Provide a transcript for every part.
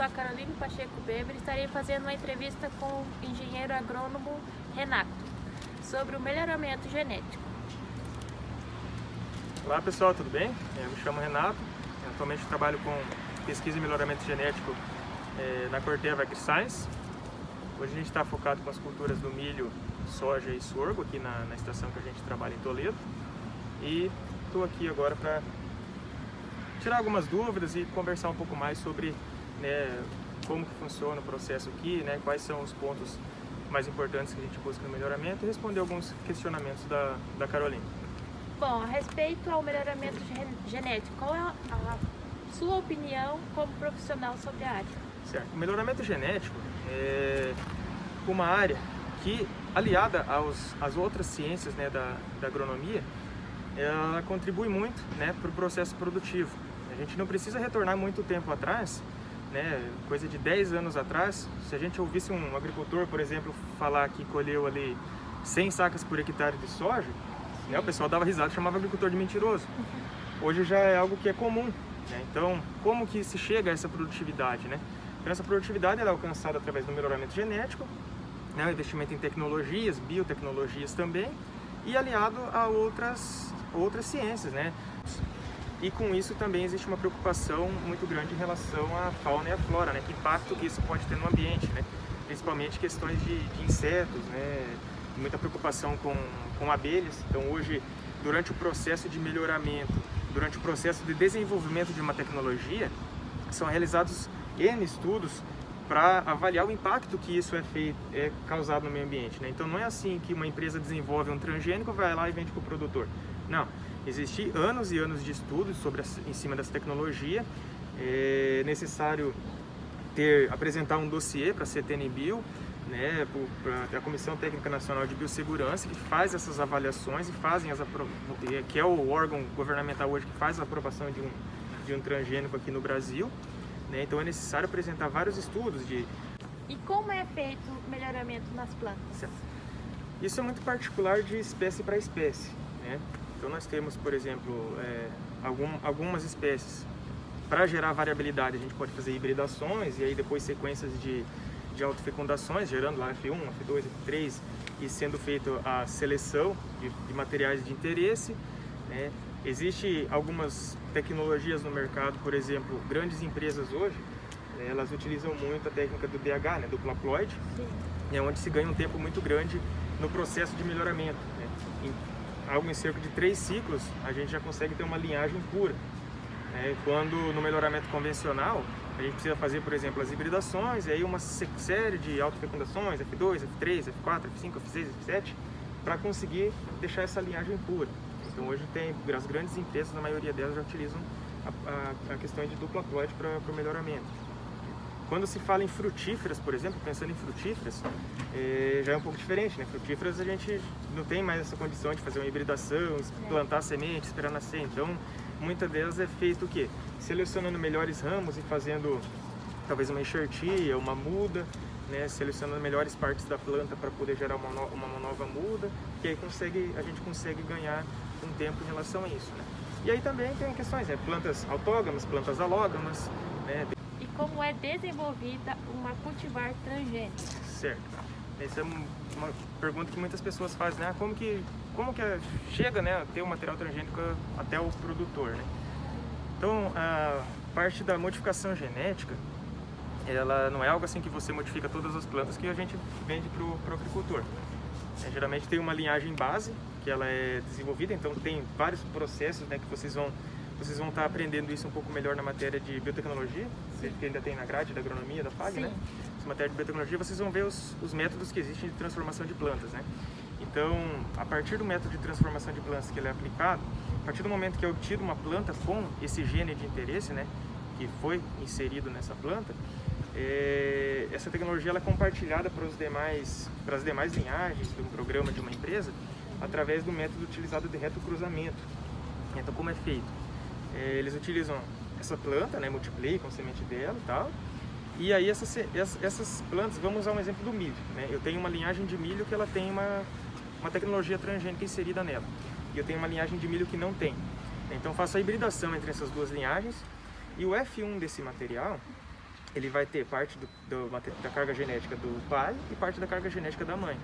sou a Caroline Pacheco Weber e estarei fazendo uma entrevista com o engenheiro agrônomo Renato sobre o melhoramento genético. Olá pessoal, tudo bem? Eu me chamo Renato, atualmente trabalho com pesquisa e melhoramento genético na Corteva AgriScience. Hoje a gente está focado com as culturas do milho, soja e sorgo aqui na estação que a gente trabalha em Toledo. E estou aqui agora para tirar algumas dúvidas e conversar um pouco mais sobre como que funciona o processo aqui, quais são os pontos mais importantes que a gente busca no melhoramento e responder alguns questionamentos da Caroline. Bom, a respeito ao melhoramento genético, qual é a sua opinião como profissional sobre a área? Certo. O melhoramento genético é uma área que, aliada às outras ciências da agronomia, ela contribui muito para o processo produtivo. A gente não precisa retornar muito tempo atrás, coisa de 10 anos atrás. Se a gente ouvisse um agricultor, por exemplo, falar que colheu ali 100 sacas por hectare de soja, o pessoal dava risada e chamava o agricultor de mentiroso. Hoje já é algo que é comum. Então, como que se chega a essa produtividade? Então, essa produtividade ela é alcançada através do melhoramento genético, o investimento em tecnologias, biotecnologias também, e aliado a outras ciências, E com isso também existe uma preocupação muito grande em relação à fauna e à flora, que impacto que isso pode ter no ambiente, principalmente questões de insetos, muita preocupação com abelhas. Então hoje, durante o processo de melhoramento, durante o processo de desenvolvimento de uma tecnologia, são realizados N estudos para avaliar o impacto que isso é causado no meio ambiente. Então não é assim que uma empresa desenvolve um transgênico, vai lá e vende para o produtor. Não, existem anos e anos de estudos em cima dessa tecnologia. É necessário apresentar um dossiê para a CTN-Bio, para a Comissão Técnica Nacional de Biossegurança, que faz essas avaliações e que é o órgão governamental hoje que faz a aprovação de um transgênico aqui no Brasil. Então é necessário apresentar vários estudos de... E como é feito o melhoramento nas plantas? Certo. Isso é muito particular de espécie para espécie. Então nós temos, por exemplo, algumas espécies. Para gerar variabilidade a gente pode fazer hibridações e aí depois sequências de autofecundações, gerando lá F1, F2, F3 e sendo feito a seleção de materiais de interesse. Existem algumas tecnologias no mercado, por exemplo, grandes empresas hoje, elas utilizam muito a técnica do DH, duplo haploide, onde se ganha um tempo muito grande no processo de melhoramento. Em cerca de 3 ciclos, a gente já consegue ter uma linhagem pura. Quando no melhoramento convencional, a gente precisa fazer, por exemplo, as hibridações, e aí uma série de autofecundações, F2, F3, F4, F5, F6, F7, para conseguir deixar essa linhagem pura. Então hoje as grandes empresas, a maioria delas já utilizam a questão de duplo haploide para o melhoramento. Quando se fala em frutíferas, por exemplo, pensando em frutíferas, já é um pouco diferente, Frutíferas a gente não tem mais essa condição de fazer uma hibridação, plantar a semente, esperar nascer. Então, muitas delas é feito o quê? Selecionando melhores ramos e fazendo talvez uma enxertia, uma muda, selecionando melhores partes da planta para poder gerar uma nova muda, que aí a gente consegue ganhar um tempo em relação a isso. E aí também tem questões, plantas autógamas, plantas alógamas, E como é desenvolvida uma cultivar transgênica? Certo. Essa é uma pergunta que muitas pessoas fazem, Como que chega a ter o material transgênico até o produtor, Então, a parte da modificação genética, ela não é algo assim que você modifica todas as plantas que a gente vende para o agricultor. Geralmente tem uma linhagem base que ela é desenvolvida, então tem vários processos que vocês vão estar aprendendo isso um pouco melhor na matéria de biotecnologia, que ainda tem na grade da agronomia da FAG, Essa matéria de biotecnologia, vocês vão ver os métodos que existem de transformação de plantas, Então, a partir do método de transformação de plantas que ele é aplicado, a partir do momento que é obtido uma planta com esse gene de interesse, que foi inserido nessa planta, essa tecnologia ela é compartilhada para as demais linhagens de um programa de uma empresa através do método utilizado de retrocruzamento. Então, como é feito? Eles utilizam essa planta, multiplicam a semente dela e tal, e aí essas plantas, vamos usar um exemplo do milho. Eu tenho uma linhagem de milho que ela tem uma tecnologia transgênica inserida nela, e eu tenho uma linhagem de milho que não tem. Então faço a hibridação entre essas duas linhagens, e o F1 desse material, ele vai ter parte da carga genética do pai e parte da carga genética da mãe,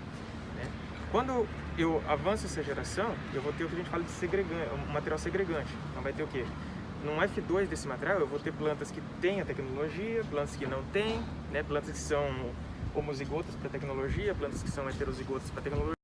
né? Quando eu avanço essa geração, eu vou ter o que a gente fala de segregante, um material segregante. Então vai ter o quê? No F2 desse material eu vou ter plantas que têm a tecnologia, plantas que não têm, né? Plantas que são homozigotas para tecnologia, plantas que são heterozigotas para tecnologia.